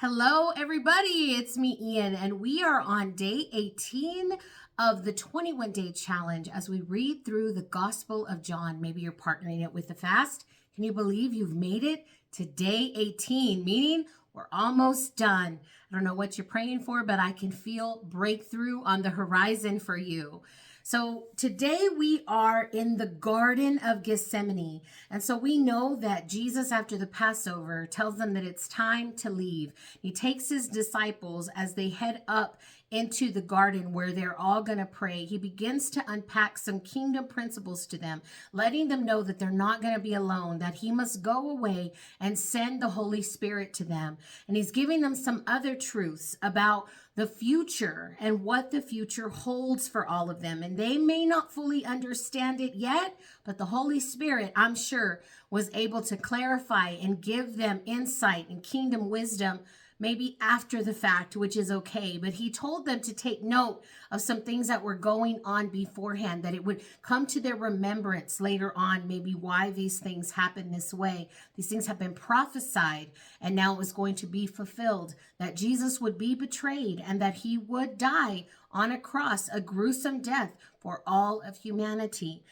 Hello, everybody. It's me, Ian, and we are on day 18 of the 21-day challenge as we read through the Gospel of John. Maybe you're partnering it with the fast. Can you believe you've made it to day 18, meaning we're almost done? I don't know what you're praying for, but I can feel breakthrough on the horizon for you. So today we are in the Garden of Gethsemane. And so we know that Jesus, after the Passover, tells them that it's time to leave. He takes his disciples as they head up into the garden where they're all going to pray. He begins to unpack some kingdom principles to them, letting them know that they're not going to be alone, that he must go away and send the Holy Spirit to them. And he's giving them some other truths about the future and what the future holds for all of them. And they may not fully understand it yet, but the Holy Spirit, I'm sure, was able to clarify and give them insight and kingdom wisdom maybe after the fact, which is okay. But he told them to take note of some things that were going on beforehand, that it would come to their remembrance later on, maybe why these things happen this way. These things have been prophesied, and now it was going to be fulfilled, that Jesus would be betrayed and that he would die on a cross, a gruesome death for all of humanity.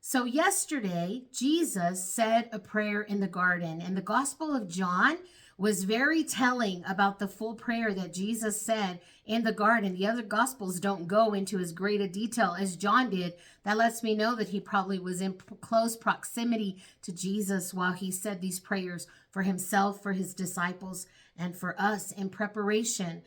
So yesterday, Jesus said a prayer in the garden, and the Gospel of John was very telling about the full prayer that Jesus said in the garden. The other Gospels don't go into as great a detail as John did. That lets me know that he probably was in close proximity to Jesus while he said these prayers for himself, for his disciples, and for us in preparation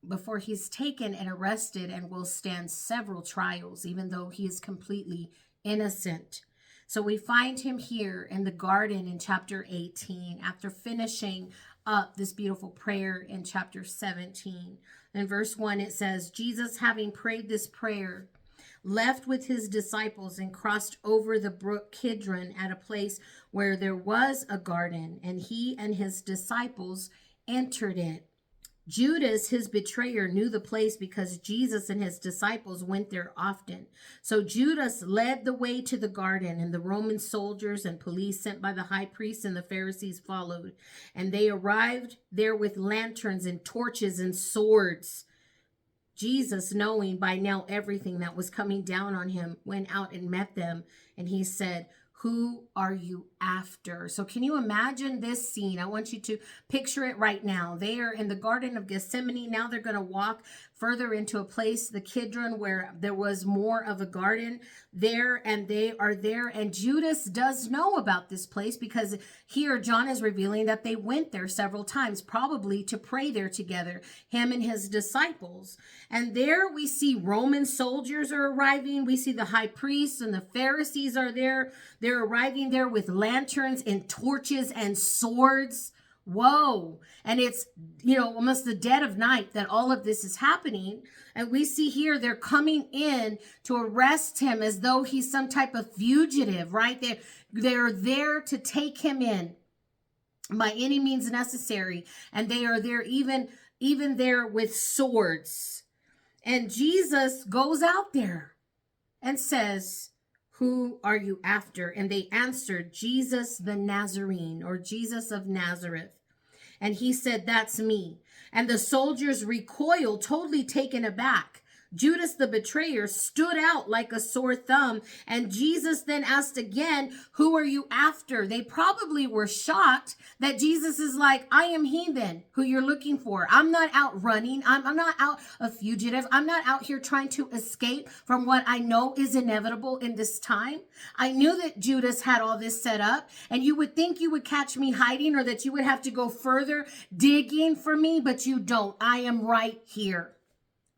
before he's taken and arrested and will stand several trials, even though he is completely innocent. So we find him here in the garden in chapter 18 after finishing up this beautiful prayer in chapter 17. In verse 1 it says, Jesus, having prayed this prayer, left with his disciples and crossed over the brook Kidron at a place where there was a garden, and he and his disciples entered it. Judas, his betrayer, knew the place because Jesus and his disciples went there often. So Judas led the way to the garden, and the Roman soldiers and police sent by the high priest and the Pharisees followed. And they arrived there with lanterns and torches and swords. Jesus, knowing by now everything that was coming down on him, went out and met them, and he said, "Who are you after?" So can you imagine this scene? I want you to picture it right now. They are in the Garden of Gethsemane. Now they're going to walk further into a place, the Kidron, where there was more of a garden there, and they are there. And Judas does know about this place because here John is revealing that they went there several times, probably to pray there together, him and his disciples. And there we see Roman soldiers are arriving. We see the high priests and the Pharisees are there. They're arriving there with lanterns and torches and swords. Whoa. And it's, almost the dead of night that all of this is happening. And we see here they're coming in to arrest him as though he's some type of fugitive, right? They're there to take him in by any means necessary. And they are there even there with swords. And Jesus goes out there and says, "Who are you after?" And they answered, "Jesus the Nazarene," or Jesus of Nazareth. And he said, "That's me." And the soldiers recoiled, totally taken aback. Judas the betrayer stood out like a sore thumb. And Jesus then asked again, "Who are you after?" They probably were shocked that Jesus is like, "I am he then, who you're looking for. I'm not out running. I'm not out a fugitive. I'm not out here trying to escape from what I know is inevitable in this time. I knew that Judas had all this set up, and you would think you would catch me hiding or that you would have to go further digging for me, but you don't. I am right here."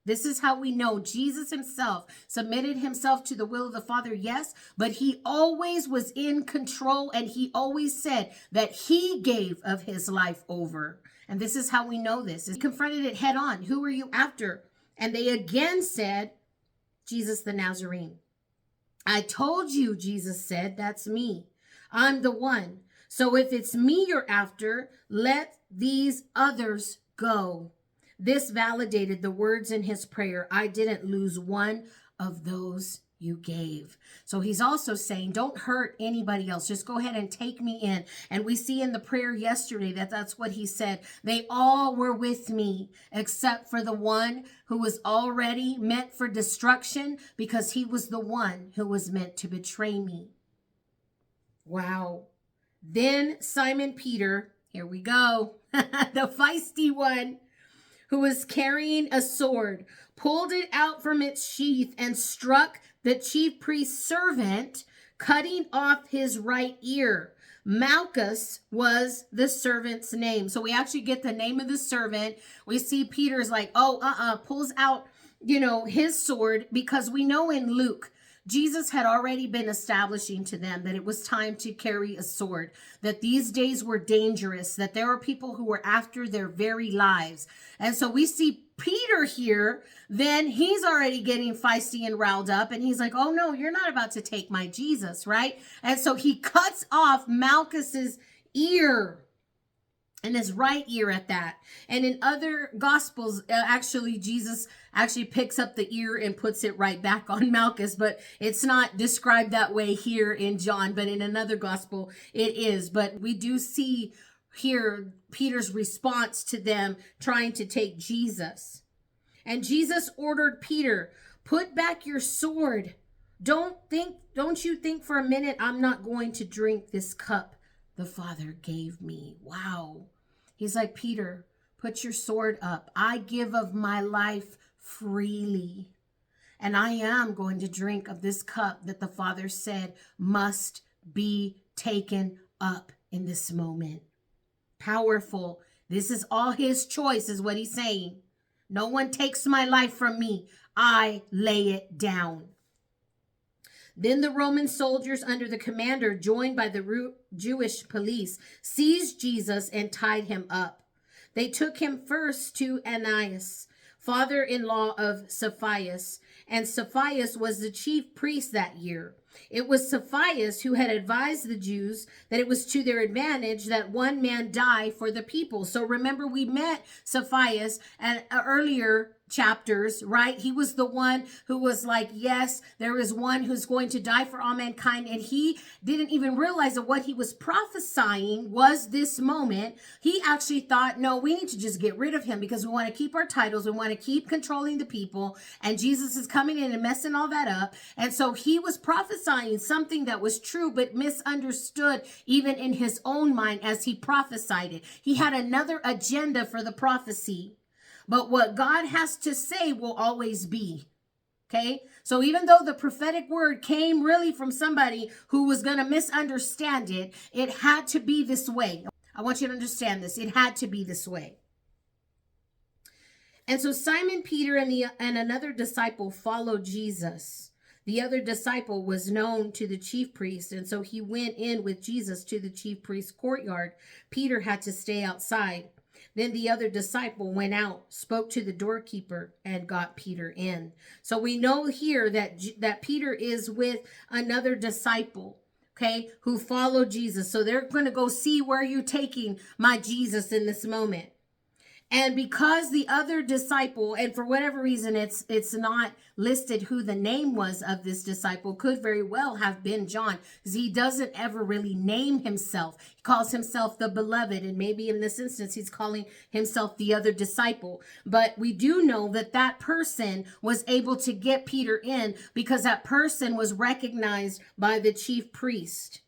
This is how we know Jesus himself submitted himself to the will of the Father, yes, but he always was in control, and he always said that he gave of his life over. And this is how we know this. He confronted it head on. "Who are you after?" And they again said, "Jesus the Nazarene." "I told you," Jesus said, "that's me. I'm the one. So if it's me you're after, let these others go." This validated the words in his prayer. I didn't lose one of those you gave. So he's also saying, don't hurt anybody else. Just go ahead and take me in. And we see in the prayer yesterday that that's what he said. They all were with me except for the one who was already meant for destruction, because he was the one who was meant to betray me. Wow. Then Simon Peter, here we go, the feisty one, who was carrying a sword, pulled it out from its sheath and struck the chief priest's servant, cutting off his right ear. Malchus was the servant's name. So we actually get the name of the servant. We see Peter's like, pulls out, his sword, because we know in Luke, Jesus had already been establishing to them that it was time to carry a sword, that these days were dangerous, that there were people who were after their very lives. And so we see Peter here, then he's already getting feisty and riled up, and he's like, oh no, you're not about to take my Jesus, right? And so he cuts off Malchus's ear, and his right ear at that. And in other gospels, actually, Jesus actually picks up the ear and puts it right back on Malchus, but it's not described that way here in John, but in another gospel it is. But we do see here Peter's response to them trying to take Jesus. And Jesus ordered Peter, put back your sword. Don't you think for a minute I'm not going to drink this cup the Father gave me. Wow. He's like, Peter, put your sword up. I give of my life freely. And I am going to drink of this cup that the Father said must be taken up in this moment. Powerful. This is all his choice, is what he's saying. No one takes my life from me. I lay it down. Then the Roman soldiers under the commander, joined by the Jewish police, seized Jesus and tied him up. They took him first to Ananias, father-in-law of Sapphira, and Sapphira was the chief priest that year. It was Sapphira who had advised the Jews that it was to their advantage that one man die for the people. So remember, we met Sapphira at earlier chapters, right? He was the one who was like, yes, there is one who's going to die for all mankind. And he didn't even realize that what he was prophesying was this moment. He actually thought, no, we need to just get rid of him because we want to keep our titles. We want to keep controlling the people. And Jesus is coming in and messing all that up. And so he was prophesying something that was true, but misunderstood even in his own mind as he prophesied it. He had another agenda for the prophecy. But what God has to say will always be. Okay? So even though the prophetic word came really from somebody who was going to misunderstand it, it had to be this way. I want you to understand this. It had to be this way. And so Simon Peter and another disciple followed Jesus. The other disciple was known to the chief priest, and so he went in with Jesus to the chief priest's courtyard. Peter had to stay outside. Then the other disciple went out, spoke to the doorkeeper, and got Peter in. So we know here that Peter is with another disciple, okay, who followed Jesus. So they're going to go see where you're taking my Jesus in this moment. And because the other disciple, and for whatever reason, it's not listed who the name was of this disciple, could very well have been John, because he doesn't ever really name himself. He calls himself the beloved, and maybe in this instance, he's calling himself the other disciple. But we do know that that person was able to get Peter in because that person was recognized by the chief priest.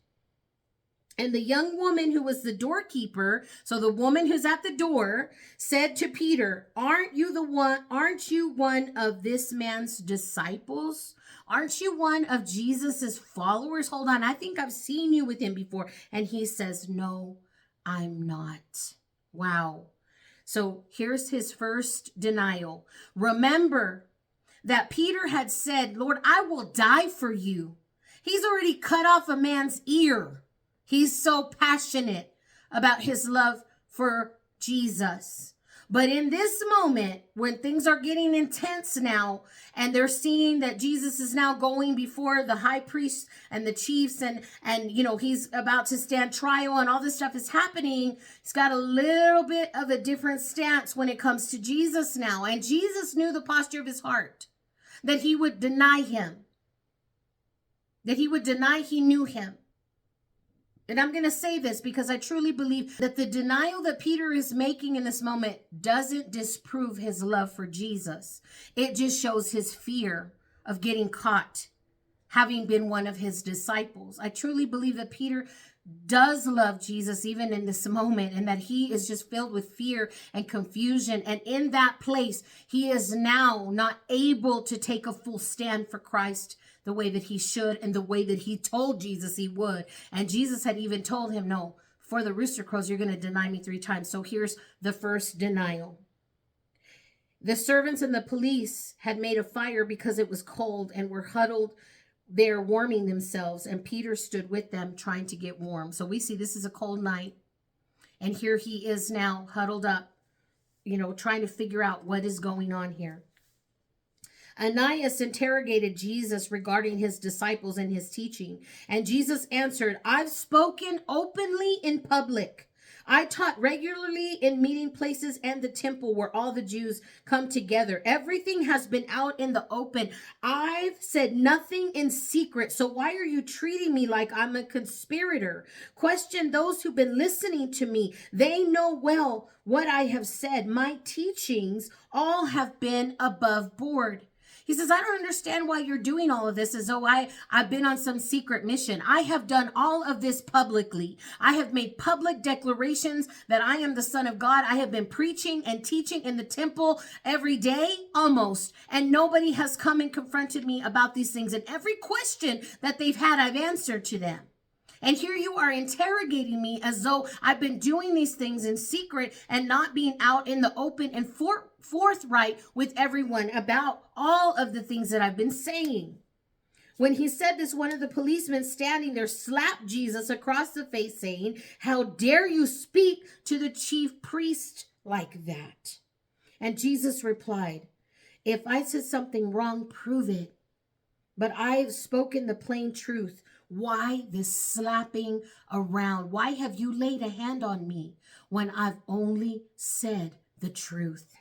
And the young woman who was the doorkeeper, so the woman who's at the door, said to Peter, aren't you one of this man's disciples? Aren't you one of Jesus's followers? Hold on, I think I've seen you with him before. And he says, no, I'm not. Wow. So here's his first denial. Remember that Peter had said, Lord, I will die for you. He's already cut off a man's ear. He's so passionate about his love for Jesus. But in this moment, when things are getting intense now, and they're seeing that Jesus is now going before the high priest and the chiefs, and he's about to stand trial and all this stuff is happening, he's got a little bit of a different stance when it comes to Jesus now. And Jesus knew the posture of his heart, that he would deny him. that he would deny he knew him. And I'm going to say this because I truly believe that the denial that Peter is making in this moment doesn't disprove his love for Jesus. It just shows his fear of getting caught, having been one of his disciples. I truly believe that Peter does love Jesus even in this moment, and that he is just filled with fear and confusion. And in that place, he is now not able to take a full stand for Christ the way that he should and the way that he told Jesus he would. And Jesus had even told him, no, for the rooster crows, you're going to deny me 3 times. So here's the first denial. The servants and the police had made a fire because it was cold and were huddled there warming themselves, and Peter stood with them trying to get warm. So we see this is a cold night, and here he is now huddled up, trying to figure out what is going on here. Ananias interrogated Jesus regarding his disciples and his teaching, and Jesus answered, I've spoken openly in public. I taught regularly in meeting places and the temple where all the Jews come together. Everything has been out in the open. I've said nothing in secret. So why are you treating me like I'm a conspirator? Question those who've been listening to me. They know well what I have said. My teachings all have been above board. He says, I don't understand why you're doing all of this as though I've been on some secret mission. I have done all of this publicly. I have made public declarations that I am the Son of God. I have been preaching and teaching in the temple every day, almost. And nobody has come and confronted me about these things. And every question that they've had, I've answered to them. And here you are interrogating me as though I've been doing these things in secret and not being out in the open and forthright with everyone about all of the things that I've been saying. When he said this, one of the policemen standing there slapped Jesus across the face, saying, how dare you speak to the chief priest like that? And Jesus replied, if I said something wrong, prove it. But I've spoken the plain truth. Why this slapping around? Why have you laid a hand on me when I've only said the truth?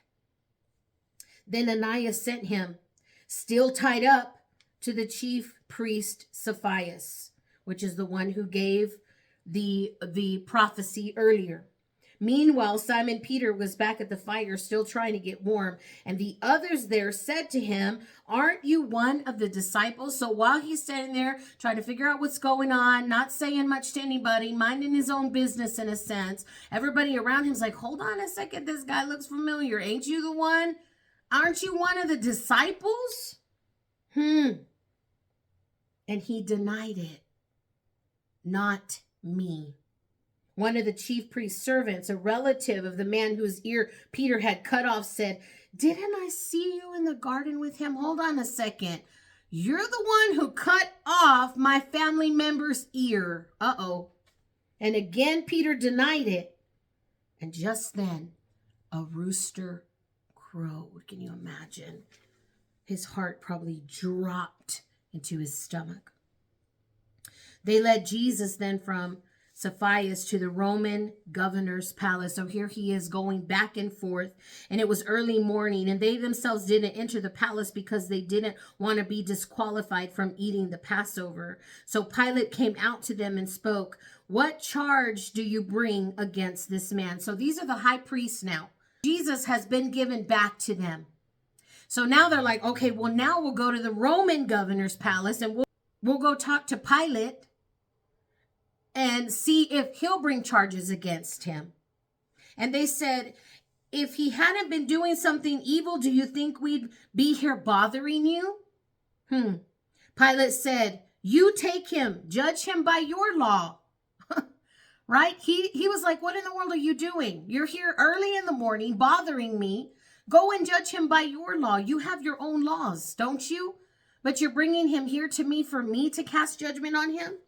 Then Ananias sent him, still tied up, to the chief priest Sapphira, which is the one who gave the prophecy earlier. Meanwhile, Simon Peter was back at the fire, still trying to get warm. And the others there said to him, aren't you one of the disciples? So while he's standing there trying to figure out what's going on, not saying much to anybody, minding his own business in a sense, everybody around him's like, hold on a second, this guy looks familiar. Ain't you the one? Aren't you one of the disciples? And he denied it. Not me. One of the chief priest's servants, a relative of the man whose ear Peter had cut off, said, didn't I see you in the garden with him? Hold on a second. You're the one who cut off my family member's ear. Uh-oh. And again, Peter denied it. And just then, a rooster crowed. Can you imagine? His heart probably dropped into his stomach. They led Jesus then from Sapphira to the Roman governor's palace. So here he is going back and forth, and it was early morning, and they themselves didn't enter the palace because they didn't want to be disqualified from eating the Passover. So Pilate came out to them and spoke, what charge do you bring against this man? So these are the high priests now. Jesus has been given back to them. So now they're like, okay, well, now we'll go to the Roman governor's palace and we'll go talk to Pilate and see if he'll bring charges against him. And they said, if he hadn't been doing something evil, do you think we'd be here bothering you? Pilate said, you take him, judge him by your law. Right? He was like, what in the world are you doing? You're here early in the morning bothering me. Go and judge him by your law. You have your own laws, don't you? But you're bringing him here to me for me to cast judgment on him?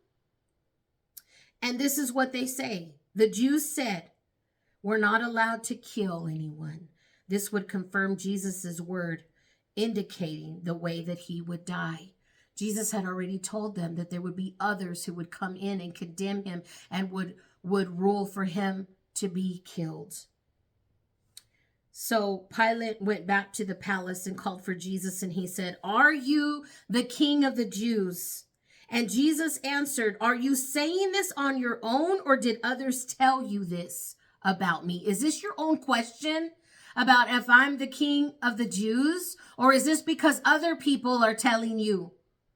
And this is what they say. The Jews said, we're not allowed to kill anyone. This would confirm Jesus's word, indicating the way that he would die. Jesus had already told them that there would be others who would come in and condemn him and would rule for him to be killed. So Pilate went back to the palace and called for Jesus, and he said, are you the king of the Jews? And Jesus answered, are you saying this on your own, or did others tell you this about me? Is this your own question about if I'm the king of the Jews? Or is this because other people are telling you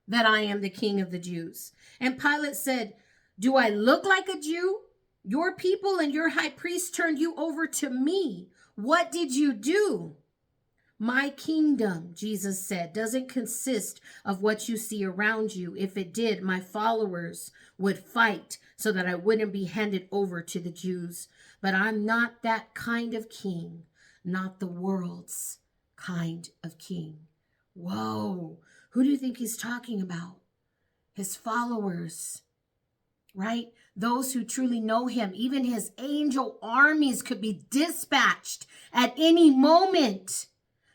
that I am the king of the Jews? And Pilate said, do I look like a Jew? Your people and your high priest turned you over to me. What did you do? My kingdom, Jesus said, doesn't consist of what you see around you. If it did, my followers would fight so that I wouldn't be handed over to the Jews. But I'm not that kind of king, not the world's kind of king. Whoa, who do you think he's talking about? His followers, right? Those who truly know him. Even his angel armies could be dispatched at any moment.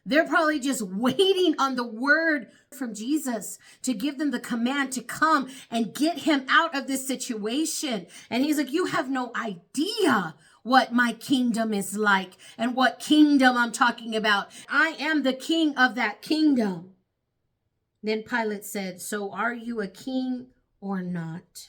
They're probably just waiting on the word from Jesus to give them the command to come and get him out of this situation. And he's like, you have no idea what my kingdom is like and what kingdom I'm talking about. I am the king of that kingdom. Then Pilate said, so are you a king or not?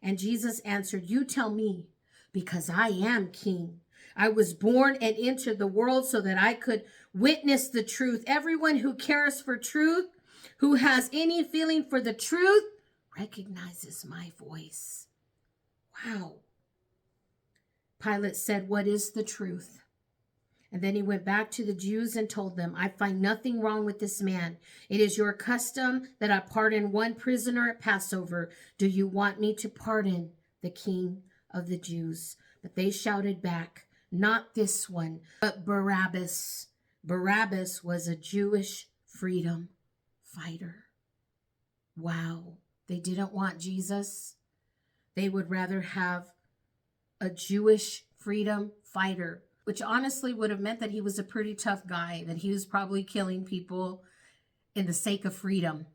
And Jesus answered, you tell me, because I am king. I was born and entered the world so that I could witness the truth. Everyone who cares for truth, who has any feeling for the truth, recognizes my voice. Wow. Pilate said, what is the truth? And then he went back to the Jews and told them, I find nothing wrong with this man. It is your custom that I pardon one prisoner at Passover. Do you want me to pardon the king of the Jews? But they shouted back, not this one, but Barabbas. Barabbas was a Jewish freedom fighter. Wow. They didn't want Jesus. They would rather have a Jewish freedom fighter, which honestly would have meant that he was a pretty tough guy, that he was probably killing people in the sake of freedom.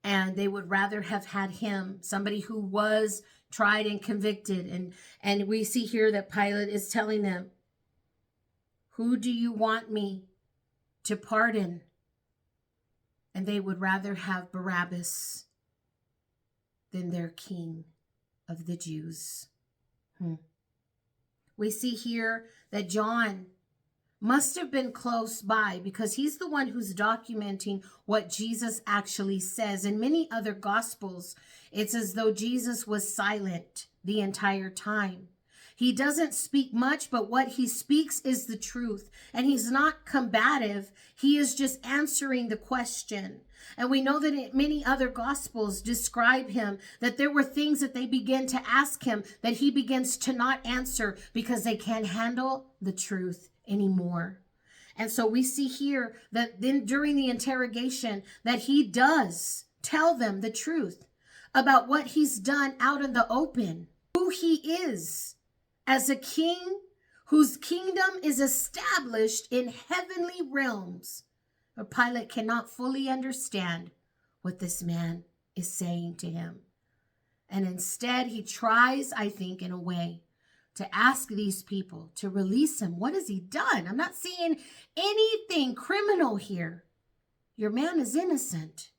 And they would rather have had him, somebody who was tried and convicted. And we see here that Pilate is telling them, who do you want me to pardon? And they would rather have Barabbas than their king of the Jews. We see here that John must have been close by because he's the one who's documenting what Jesus actually says. In many other gospels, it's as though Jesus was silent the entire time. He doesn't speak much, but what he speaks is the truth. And he's not combative. He is just answering the question. And we know that many other gospels describe him, that there were things that they begin to ask him that he begins to not answer because they can't handle the truth anymore. And so we see here that then during the interrogation that he does tell them the truth about what he's done out in the open, who he is as a king whose kingdom is established in heavenly realms. But Pilate cannot fully understand what this man is saying to him. And instead, he tries, I think, in a way, to ask these people to release him. What has he done? I'm not seeing anything criminal here. Your man is innocent.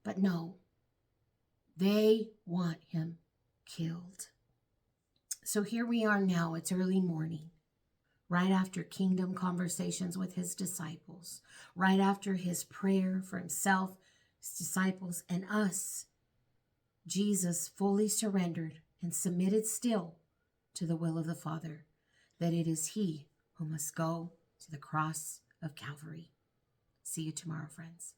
But no, they want him killed. So here we are now. It's early morning, right after kingdom conversations with his disciples, right after his prayer for himself, his disciples, and us. Jesus fully surrendered and submitted still to the will of the Father, that it is he who must go to the cross of Calvary. See you tomorrow, friends.